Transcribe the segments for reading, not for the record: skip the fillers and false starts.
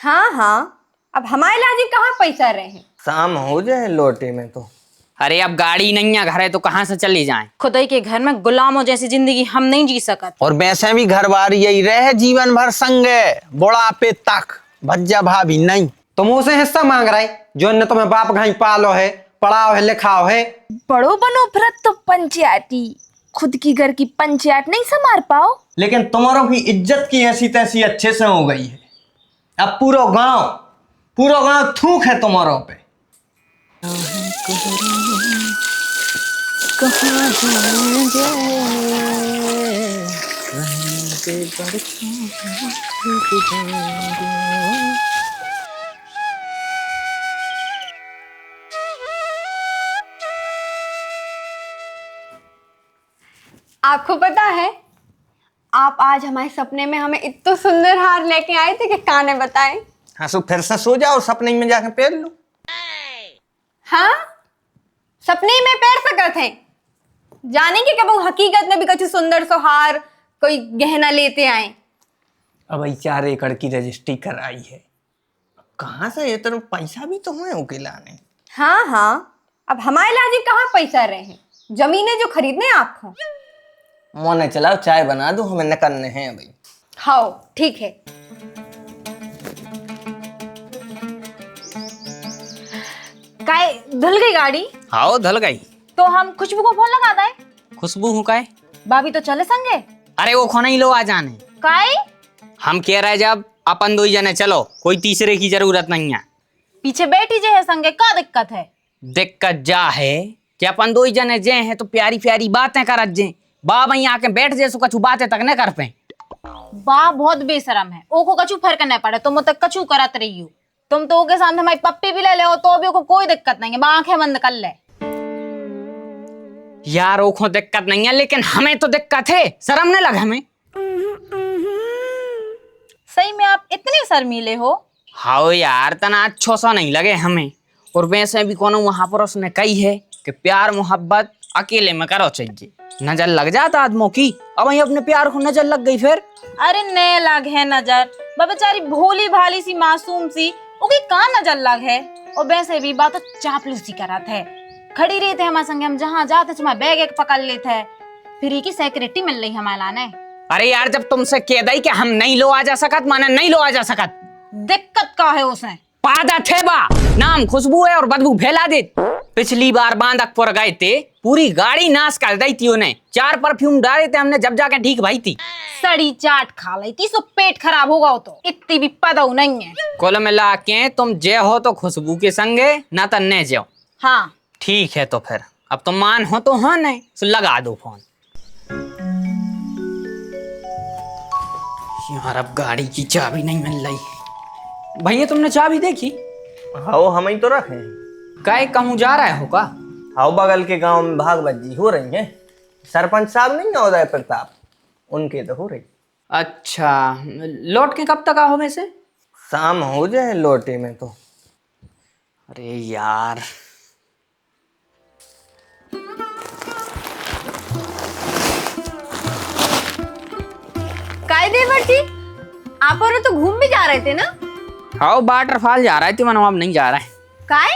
हाँ हाँ, अब हमारे लाजी कहाँ पैसा रहे हैं। शाम हो जाए लौटे में तो। अरे अब गाड़ी नहीं है, घर है तो कहाँ से चली जाएं। खुदाई के घर में गुलामों जैसी जिंदगी हम नहीं जी सकत। और वैसे भी घर बार यही रहे जीवन भर संगे बुढ़ापे तक भज्जा भाभी नहीं। तुम उसे हिस्सा मांग रहे जो ने तुम्हें बाप घाई पालो है, पढ़ाओ है, लिखाओ है। बड़ो बनो भरत तो पंचायती, खुद की घर की पंचायत नहीं संभाल पाओ। लेकिन तुम्हारों की इज्जत की ऐसी तैसी अच्छे से हो गई है। अब पूरा गांव थूक है तुम्हारों पे। आपको पता है, आप आज हमारे सपने में हमें इतना सुंदर हार लेके आए थे कि काने बताएं। हाँ, सो फिर से सो जाओ, सपने में जाके पहन लो। हाँ, सपने में पैर सकत हैं, जाने कि कब हकीकत में भी कुछ सुंदर सो हार कोई गहना लेते आए। अब 4 एकड़ की रजिस्ट्री कराई है, कहाँ से इतना पैसा भी तो है उकेलाने। हाँ हाँ, अब हमारे लाजी कहाँ पैसा रहे हैं, जमीनें जो खरीदने आपको। मोने चलाओ, चाय बना दो, हमें निकलने हैं भाई। हाँ ठीक है। काय धुल गई गाड़ी? हाँ धल गई। तो हम खुशबू को फोन लगा दें। खुशबू हूँ काय? भाभी तो चले संगे। अरे वो खोना ही लो आ जाने। काय हम कह रहे जब अपन 2 जने चलो, कोई तीसरे की जरूरत नहीं है। पीछे बैठी जे है संगे, का दिक्कत है? दिक्कत जा है कि अपन 2 जने जे हैं तो प्यारी प्यारी बातें करत जे। बा वहीं आके बैठ जे, सो कछु बातें तक न कर पे। बा बहुत बेशरम है, ओको कछु फर्क नहीं पड़े, तुम तक कछु करत रही हो। तुम तो ओके सामने हमारी पप्पी भी ले ले हो तो भी ओको कोई दिक्कत नहीं है, बा आंखें बंद कर ले। यार ओखो दिक्कत नहीं है, लेकिन हमें तो दिक्कत है। शर्म न लगे हमें? सही में आप इतने शर्मीले हो? हाँ यार, तना अच्छो सा नहीं लगे हमें। और वैसे भी कोनो वहां पर उसने कही है कि प्यार मोहब्बत अकेले में करो चाहिए, नजर लग जाता आदमों की। अब वही अपने प्यार को नजर लग गई फिर। अरे ने लग है नजर, बेचारी भोली भाली सी मासूम सी, ओके कहाँ नजर लग है। और वैसे भी बात चापलूसी करत है, खड़ी रहते हमारे संगे, हम जहाँ जाते तुम्हारा बैग एक पकड़ लेते है, फ्री की सिक्योरिटी मिल रही हमारे लाने। अरे यार, जब तुमसे कह दई कि हम नहीं लो आ जा सकत, माने नहीं लो आ जा सकत। दिक्कत का है उसने? पादा थे बा, नाम खुशबू है और बदबू फैला दे। पिछली बार बांदकपुर गए थे, पूरी गाड़ी नाश कर दी थी उन्हें। 4 परफ्यूम डाले थे हमने, जब जाके ठीक भाई थी। सड़ी चाट खा ली थी, सो पेट खराब होगा तो इतनी भी पदाऊ नहीं है। कुल मिला के तुम जे हो तो खुशबू के संगे, ना तो न जाओ। हाँ ठीक है, तो फिर अब तुम मान हो तो हाँ, नहीं तो लगा दो फोन। यार अब गाड़ी की चाबी नहीं मिल रही। भैया तुमने चाबी देखी? हाँ, हम ही तो रखे। काय कहूँ जा रहे हो का? हाँ, बगल के गांव में भागवत हो रही है। सरपंच साहब नहीं है उदय प्रताप, उनके तो हो रही। अच्छा, लौट के कब तक आओ वैसे? शाम हो जाए लौटे में तो। अरे यार, कायदे बढ़ती, आप और तो घूम भी जा रहे थे ना? हाँ वाटरफॉल जा रहा है, मनो अब नहीं जा रहा है। काय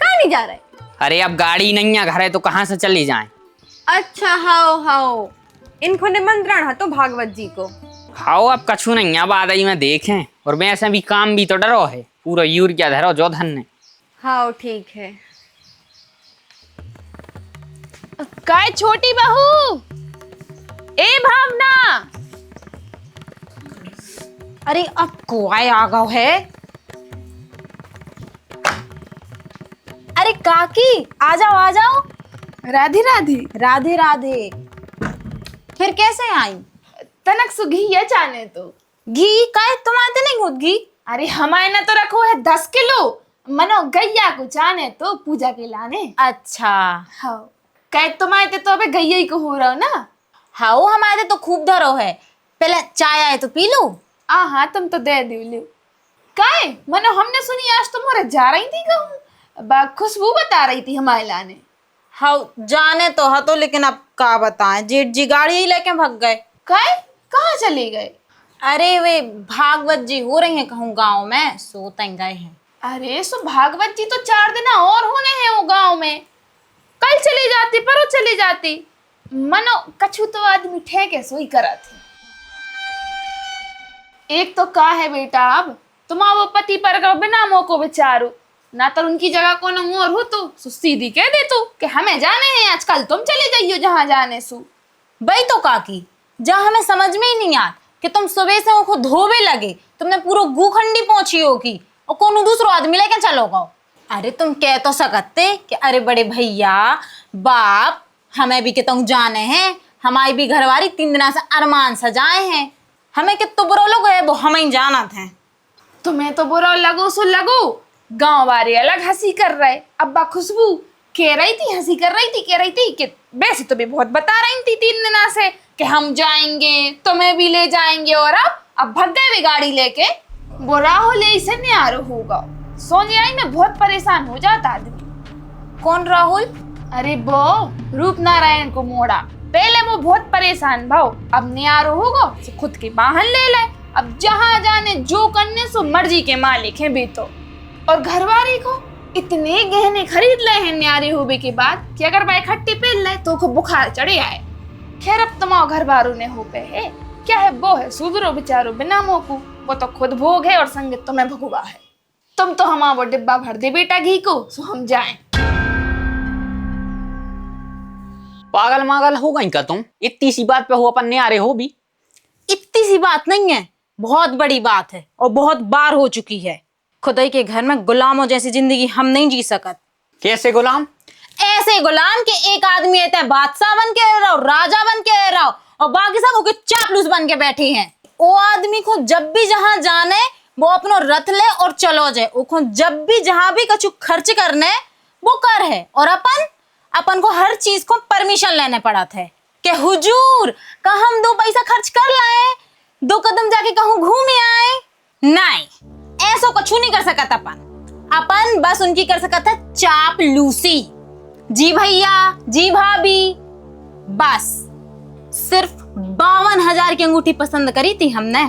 कहाँ नहीं जा रहे? अरे अब गाड़ी नहीं है, घर है तो कहाँ से चली जाएं? अच्छा हाओ हाओ, इनको निमंत्रण है तो भागवत जी को। हाँ अब कछु नहीं, अब आ रही में देखें। और वैसे भी काम भी तो डरो है, पूरा यूरिया धरो जो धन ने। हाँ ठीक है। काय छोटी बहू, ए भावना, अरे अब कोई आ गओ है। अरे काकी आ जाओ आ जाओ। राधे राधे। राधे राधे। फिर कैसे आई? तनक सुघी ये जाने तो। घी काय तुम्हारे नहीं होत घी? अरे हमारे ना तो रखो है 10 किलो, मनो गैया को जाने तो पूजा के लाने। अच्छा हाँ, कह तुम्हारे तो अबे गैया ही को हो रहा हो ना। हाँ वो हमारे तो खूब धरो है, पहले चाय आए तो पी लो। हाँ तुम तो दे दो। काय मनो हमने सुनी आज तुम्हारे जा रही थी कहूँ, खुशबू बता रही थी हमारे लाने। हाँ जाने तो है तो, लेकिन अब का बताएं, जेठ जी गाड़ी ही लेके भाग गए। काय कहाँ चले गए? अरे वे भागवत जी हो रही हैं कहूँ गांव में, सो तंग गए हैं। अरे सो भागवत जी तो 4 दिन और होने हैं वो गांव में। कल चली जाती परो चली जाती, मनो कछु तो आदमी ठेके सोई करा थी। एक तो का है बेटा, अब तुम वो पति पर का बिना मौको बेचारो ना, तो उनकी जगह कौन और हो तो सीधी कह दे तू कि हमें जाने हैं आजकल, तुम चले जाइयो जहां जाने सु। भाई तो काकी जहाँ हमें समझ में ही नहीं आत कि तुम सुबह से वो धोबे लगे, तुमने पूरा गुखंडी पहुंची होगी और कौन दूसरो आदमी लेके चलोगा। अरे तुम कह तो सकते कि अरे बड़े भैया बाप हमें भी कितों जाने हैं, हमारी भी घरवारी 3 दिन से अरमान सजाए हैं, हमें कितो बुरा लोग है वो हमें जाना थे। तुम्हें तो बुरा लगो सो लगो, गांव वाले अलग हंसी कर रहे। अब्बा खुशबू कह रही थी, हंसी कर रही थी, कह रही थी कि वैसे तो भी बहुत बता रही थी 3 दिन से कि हम जाएंगे तुम्हें भी ले जाएंगे, और अब भग गए वे गाड़ी लेके। वो राहुल ऐसे नहीं आ रहा होगा, सोने आई में बहुत परेशान हो जाता आदमी। कौन राहुल? अरे वो रूप नारायण को मोड़ा, पहले वो बहुत परेशान भाव, अब नहीं आ रहा होगा तो खुद के वाहन ले ले, अब जहां जाने जो करने सो मर्जी के मालिक हैं बेटो। और घरवारी को इतने गहने खरीद ले हैं न्यारे होने के बाद कि अगर वह इकट्ठी पहन ले तो बुखार चढ़े आए। खैर अब तुम्हारा घर बारू ने हो पे है, क्या है वो है सुधरो बेचारो बिना मोकू, वो तो खुद भोग है और संगीत तुम्हें भगुआ है। तुम तो हमारा वो डिब्बा भर दे बेटा घी को, सो हम जाएं। पागल मागल हो गई का तुम? इतनी सी बात पे हो अपन न्यारे हो भी? इतनी सी बात नहीं है, बहुत बड़ी बात है और बहुत बार हो चुकी है। खुदाई के घर में गुलामों जैसी जिंदगी हम नहीं जी सकत। कैसे गुलाम? ऐसे गुलाम के एक आदमी रहता है बादशाह बन के रहो, राजा बन के रहो, और बाकी सब ओके चापलूस बन के बैठे हैं। वो आदमी को जब भी जहां जाने वो अपनो रथ ले और चलो जाए, वो जब भी जहां भी कछु खर्च करने वो कर है, और अपन को हर चीज को परमिशन लेने पड़ा था कि हुजूर का हम 2 पैसा खर्च कर लाए, 2 कदम जाके कहूं घूम आए। नहीं, ऐसा कुछ नहीं कर सकता अपन बस उनकी कर सकता है चापलूसी। जी भैया जी भाभी, बस सिर्फ 52,000 की अंगूठी पसंद करी थी हमने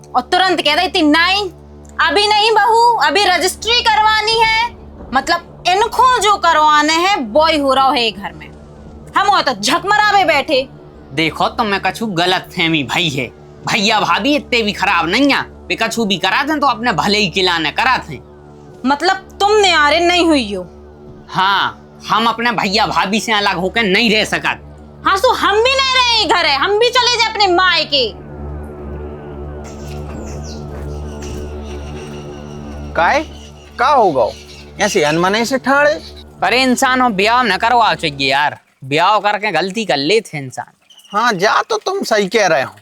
और तुरंत कह रही थी नहीं अभी नहीं बहू, अभी रजिस्ट्री करवानी है, मतलब इनको जो करवाने हैं वो ही हो रहा है घर में। हम वो तो झकमरावे बैठे। देखो तुम्हें कछु गलत फहमी भाई है, भैया भाभी इतने भी खराब नहीं है, वे कछु भी करा थे तो अपने भले ही किलाने करा थे। मतलब तुम न्यारे नहीं हुई हो? हाँ, हम अपने भैया भाभी से अलग होकर नहीं रह सकते। हाँ तो हम भी नहीं रहे घर है, हम भी चले जाए अपने माए के। काय का होगा ऐसे अनमने से ठाड़े? अरे इंसान हो ब्याह न करवा चाहिए यार, ब्याह करके गलती कर ले थे इंसान। हाँ जा तो तुम सही कह रहे हो,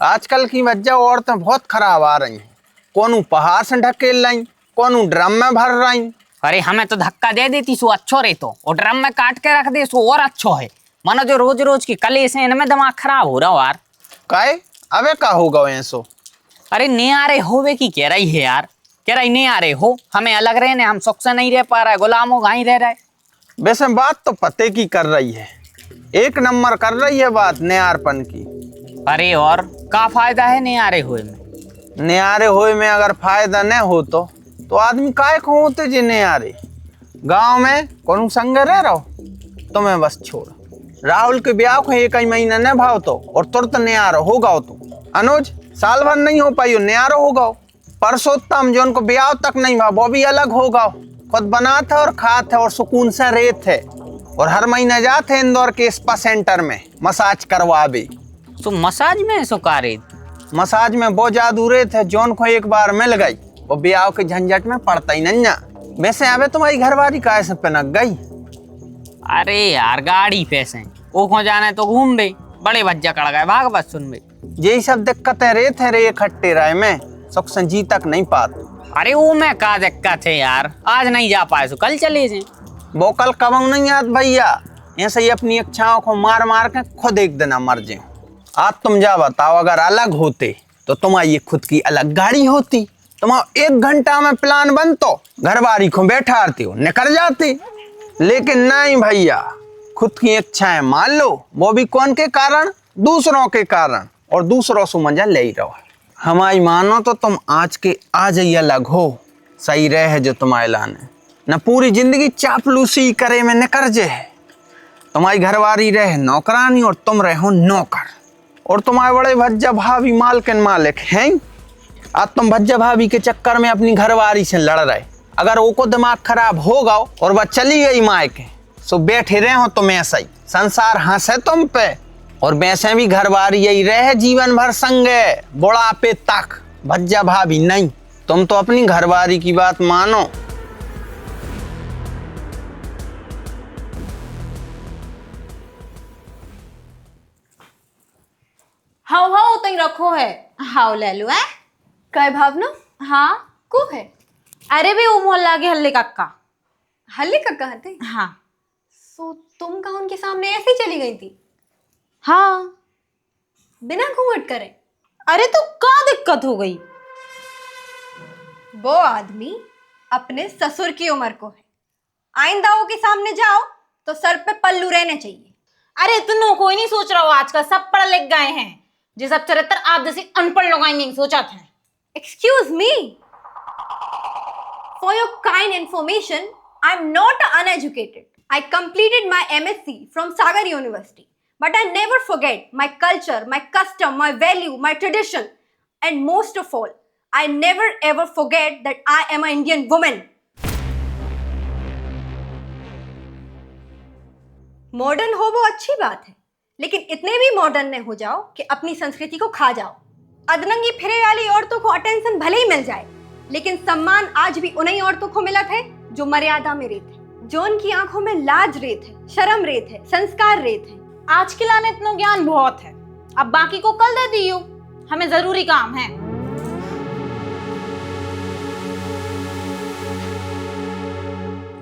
आजकल की वजह औरतें बहुत खराब आ रही हैं, कौन पहाड़ से ढकेल रही, कौन ड्रम में भर रही। अरे हमें तो धक्का दे देती सो अच्छो रहे तो, और ड्रम में काट के रख दे सो और अच्छो है। मानो जो रोज रोज की कलेश है इनमें दिमाग खराब हो रहा यार। काय अबे का होगा ऐसो? अरे नहीं आ रहे होवे की कह रही है यार, कह रही नहीं आ रहे हो, हमें अलग रहने, हम सुख से नहीं रह पा रहे, गुलामों कहीं रह रहे। वैसे बात तो पते की कर रही है, 1 नंबर कर रही है बात न्यारपन की। अरे और का फायदा है न्यारे हुए में? न्यारे हुए में अगर फायदा न हो तो आदमी काय को होते जे न्यारे। गांव में कौन संग रह रहो, तुम्हें बस छोड़। राहुल के ब्याह को 1 ही महीना न भाव तो और तुरंत न्यारो होगा तो। अनुज साल भर नहीं हो पाई न्यारो होगा। परसोत्तम जो उनको ब्याह तक नहीं भाव वो भी अलग होगा, खुद बनाते और खाते और सुकून से रहते, और हर महीने जाते इंदौर के स्पा सेंटर में मसाज करवावे। तो मसाज में सुकारे? मसाज में वो जादू रहे थे जोन को एक बार मिल गई वो ब्याह के झंझट में पड़ता ही नहीं। वैसे अबे तुम्हारी घरवाली काय से पिनक गई? अरे यार गाड़ी पैसे वो को जाने तो घूम बे, बड़े भज्जा कड़ गए भाग बस सुन बे। यही सब दिक्कतें रे थे रे इकट्ठे रहे में सुख से जी तक नहीं पाते। अरे वो मैं का दिक्कत है यार, आज नहीं जा पाए तो कल चले जाए। वो कल कब नहीं याद भैया, ऐसे ही अपनी इच्छाओं को मार मार के खुद एक दिन मर जाए। आज तुम जा बताओ अगर अलग होते तो तुम्हारी खुद की अलग गाड़ी होती, तुम्हारा 1 घंटा में प्लान बनतो, घरवारी को बैठाते हो निकल जाते। लेकिन नहीं भैया, खुद की इच्छाएं मान लो, वो भी कौन के कारण? दूसरों के कारण, और दूसरों से मजा ले ही रहो। हमारी मानो तो तुम आज के आज ही अलग हो, सही रहे जो तुम्हारे लाने न पूरी जिंदगी चापलूसी करे में न कर्जे है। तुम्हारी घरवारी रहे नौकरानी और तुम रहो नौकर, और तुम्हारे बड़े भज्जा भाभी मालकिन मालिक हैं। आज तुम भज्जा भाभी के चक्कर में अपनी घरवारी से लड़ रहे। अगर वो दिमाग खराब होगा और वह चली गई मायके, सो बैठे रहे हो तुम ऐसा ही, संसार हंसे तुम पे। और वैसे भी घरवारी यही रहे जीवन भर संगे बुढ़ापे तक, भज्जा भाभी नहीं। तुम तो अपनी घरवारी की बात मानो। हाउ हाउ तई रखो है, हाउ ले लो है। काय भावना हाँ को है? अरे भी वो मोहल्ला के हल्ले कक्का। हल्ले का कहा थे? हाँ सो तुम कहा उनके सामने ऐसे ही चली गई थी हाँ। बिना घूंघट करे? अरे तो क्या दिक्कत हो गई? वो आदमी अपने ससुर की उम्र को है, आइंदा वो के सामने जाओ तो सर पे पल्लू रहने चाहिए। अरे तुम कोई नहीं सोच रहा हो, आजकल सब पढ़ लिख गए हैं, जो सब चरित्र आप जैसे अनपढ़ लोग नहीं सोचा था। Excuse me. For your kind information, I'm not uneducated. I completed my MSc from Sagar University, but I never forget my culture, my custom, my value, my tradition, and most of all, I never ever forget that I am an Indian woman. Modern हो वो अच्छी बात है, लेकिन इतने भी modern न हो जाओ कि अपनी संस्कृति को खा जाओ। अदनंगी फिरे वाली औरतों को अटेंशन भले ही मिल जाए, लेकिन सम्मान आज भी उन्हीं औरतों को मिलत है जो मर्यादा में रहते हैं, जो उनकी आंखों में लाज रेत है, शर्म रेत है, संस्कार रेत है। आज के लाने इतना ज्ञान बहुत है, अब बाकी को कल दे दियो, हमें जरूरी काम है।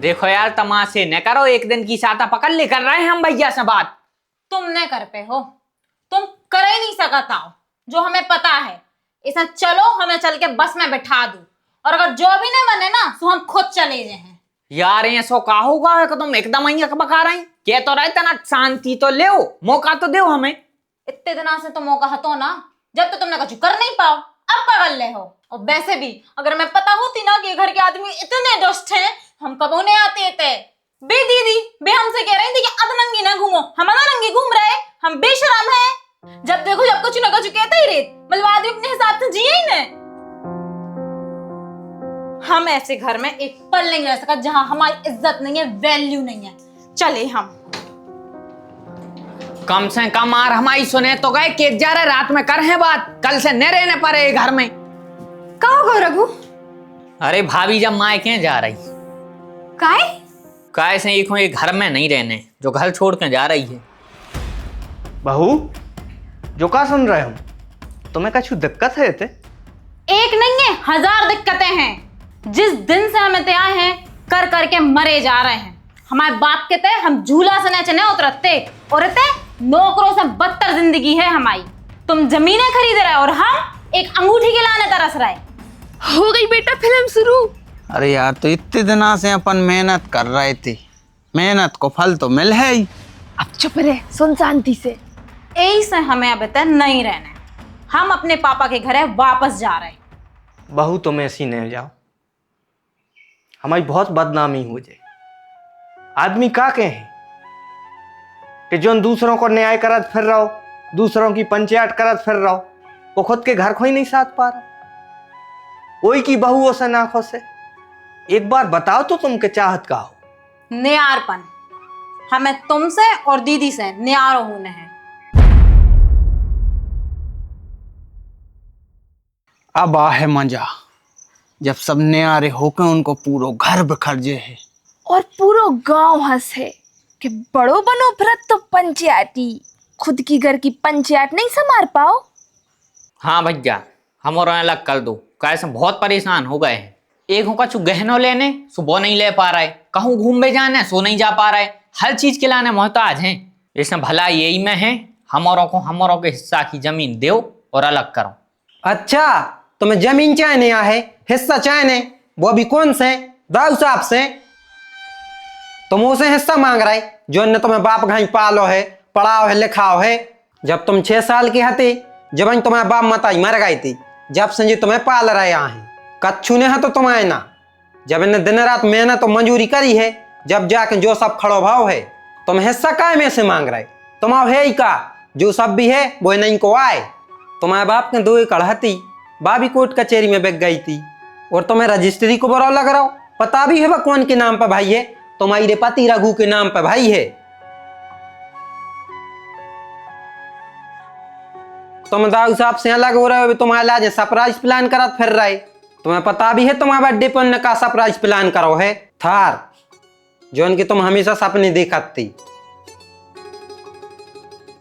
देखो यार तमाशे न करो, एक दिन की साता पकड़ ले कर रहे हैं हम भैया से बात। तुम न कर पे हो, तुम कर ही नहीं सकता हो, जो हमें पता है। ऐसा चलो हमें चल के बस में बैठा दो, और अगर जो भी न बने ना तो हम खुद चले जाए। यार ये सो का होगा कि तुम एकदम ही बका रहे हैं। कह तो रहे तना शांति तो ले, मौका तो दो हमें। इतने दिनों से तो मौका हतो ना, जब तो तुमने कुछ कर नहीं पाओ, अब पकड़ ले हो। और वैसे भी अगर मैं पता होती ना कि घर के आदमी इतने दुष्ट हैं, हम कबो नहीं आते थे। बे दीदी बे हमसे कह रही थी कि अदनंगी ना घूमो, हम अदनंगी घूम रहे, हम बेशरम हैं। जब देखो जब कुछ ना कुछ कहते ही रहे, मतलब आदमी अपने हिसाब से जिए ही नहीं। हम ऐसे घर में एक पल नहीं रह सका जहां हमारी इज्जत नहीं है, वैल्यू नहीं है। चले हम कम से कम आर हमारी सुने तो गए के जा रहे रात में कर है बात, कल से न रहने पड़े घर में। कहो गो रघु? अरे भाभी जब मायके जा रही, काय से ये घर में नहीं रहने, जो घर छोड़ के जा रही है। बहू जो का सुन रहे हो, तुम्हें कछु दिक्कत है? एक नहीं है, 1000 दिक्कतें हैं। जिस दिन से हम इतने आए हैं कर करके मरे जा रहे हैं। हमारे बाप के तय हम झूला से नीचे नहीं उतरते, और इतने नौकरों से बदतर जिंदगी है हमारी। तुम जमीनें खरीद रहे और हम एक अंगूठी के लाने तरस रहे। हो गई बेटा फिल्म शुरू। अरे यार तो इतने दिनों से अपन मेहनत कर रहे थे, मेहनत को फल तो मिल है ही। अब चुप रहे, सुन शांति से। यही से हमें अब इतने नहीं रहना, हम अपने पापा के घर वापस जा रहे हैं। बहू तुम ऐसी नहीं जाओ, हमारी बहुत बदनामी हो जाए। आदमी का कहे कि जो दूसरों को न्याय करत फिर रहो, दूसरों की पंचायत करत फिर रहो, वो खुद के घर को ही नहीं साथ पा रहा। वही की बहुओं से नाखों से। एक बार बताओ तो तुम के चाहत का हो? न्यारपन हमें तुमसे और दीदी से न्यारो होने हैं। अब आ है मजा, जब सब न्यारे होकर उनको पूरा घर बिखर जे है और पूरा गांव हंसे कि बड़ो बनो भरत तो पंचायती, खुद की घर की पंचायत नहीं संभाल पाओ। हाँ भैया हमारा अलग कर दो, कैसे बहुत परेशान हो गए हैं। एक होगा चु गहनों लेने, सो वो नहीं ले पा रहा है, कहूँ घूमने जाने सो नहीं जा पा रहा है, हर चीज के लाने मोहताज हैं। इसमें भला यही में है, हमारों के हिस्सा की जमीन दो और अलग करो। अच्छा तुम्हें जमीन चाहने है, हिस्सा चाहने, वो भी कौन से दाऊ साहब से? तुम उसे हिस्सा मांग रहे जो ने तुम्हें बाप घाई पालो है, पढ़ाओ है, लिखाओ है। जब तुम 6 साल की हती, जब तुम्हारे बाप माताई मर गई थी, जब से जी तुम्हें पाल रहे हैं कच्छू ने है तो तुम्हें ना जब इन्हें दिन रात मेहनत तो मंजूरी करी है जब जाके जो सब खड़ो भाव है तुम हिस्सा काय में से मांग रहे तुम्हारा है ही का जो सब भी है वो नहीं को आए तुम्हारे बाप के 2 एकड़ हती बाबी कोर्ट कचहरी में बिक गई थी और तुम्हें रजिस्ट्री को बुरा लग रहा हो पता भी है वह कौन के नाम पर भाई है तुम्हारे पति रघु के नाम पर भाई है तुम दाऊ साहब से अलग हो रहे हो तुम्हारे लाज सरप्राइज प्लान करत फिर रहे तुम्हें पता भी है तुम्हारे बर्थडे पर का सरप्राइज प्लान करो है थार जो उनकी तुम हमेशा सपने देखत थी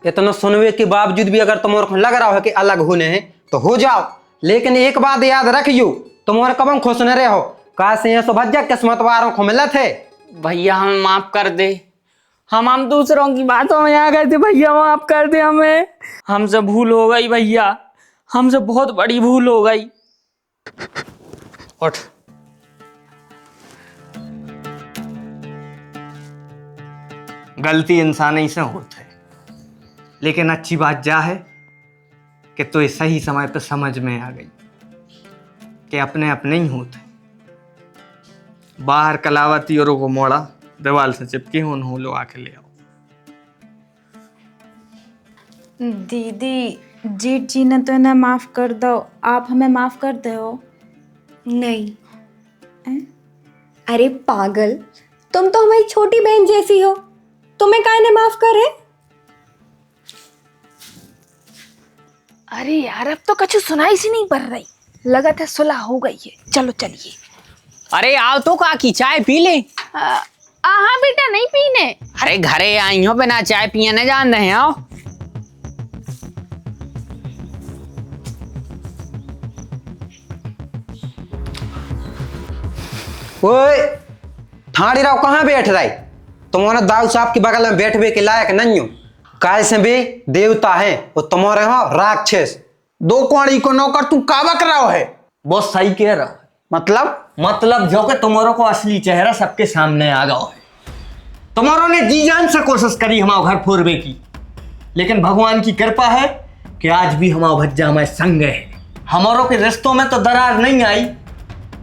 इतना सुनवे के बावजूद भी अगर तुम्हारे लग रहा है कि अलग होने हैं तो हो जाओ लेकिन एक बात याद रखियो तुम्हारे कब खुश न रहो कहा से सौभाग्य किस्मत वालों को मिलत है भैया हमें माफ कर दे हम दूसरों की बातों में आ गए थे भैया माफ कर दे हमें हमसे भूल हो गई भैया हमसे बहुत बड़ी भूल हो गई उठ गलती इंसान ही से होती है लेकिन अच्छी बात जा है कि तो इस सही समय पर समझ में आ गई कि अपने अपने ही होते बाहर कलावती औरों को मोड़ा दीवार से चिपके हो लो आके ले आओ दीदी जीत जी ने तो इन्हें माफ कर दो आप हमें माफ करते हो नहीं अरे पागल तुम तो हमारी छोटी बहन जैसी हो तुम्हें काहे ने माफ करे अरे यार अब तो कछु सुनाई सी नहीं पड़ रही लगा था सुलह हो गई है चलो चलिए अरे आओ तो काकी चाय पी ले हाँ बेटा नहीं पीने अरे घरे आई हो बिना चाय पिए न जान रहे आओ ओए ठाड़ी रहो कहाँ बैठ रहे तुम्हारे दाऊ साहब के बगल में बैठने के लायक नहीं हो कैसे भी देवता है वो तुम्हारे हो राक्षस 2 कौड़ी को नौकर तू का बक रहा है बहुत सही कह रहा है मतलब जो कि तुम्हारों को असली चेहरा सबके सामने आ गया है तुम्हारों ने जी जान से कोशिश करी हमारे घर फोड़ने की लेकिन भगवान की कृपा है कि आज भी हमारा भज्जा हमारे संग है हमारों के रिश्तों में तो दरार नहीं आई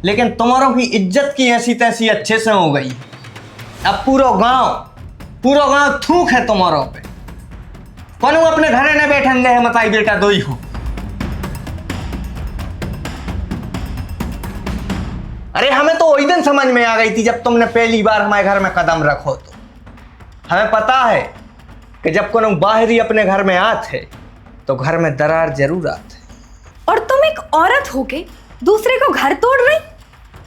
लेकिन तुम्हारों की इज्जत की ऐसी तैसी अच्छे से हो गई अब पूरा गांव थूक है तुम्हारों पे कौन अपने घरे न बैठेंगे है मताई बेटा 2 ही हो अरे हमें तो वही दिन समझ में आ गई थी जब तुमने पहली बार हमारे घर में कदम रखो तो हमें पता है कि जब कोई बाहरी अपने घर में आते तो घर में दरार जरूर आते और तुम एक औरत होके दूसरे को घर तोड़ रही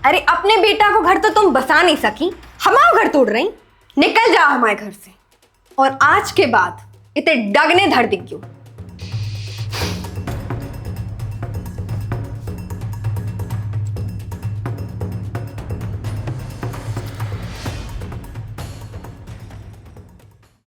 अरे अपने बेटा को घर तो तुम बसा नहीं सकी हमारा घर तोड़ रही निकल जाओ हमारे घर से और आज के बाद इतने डगने धड़ दिख गयो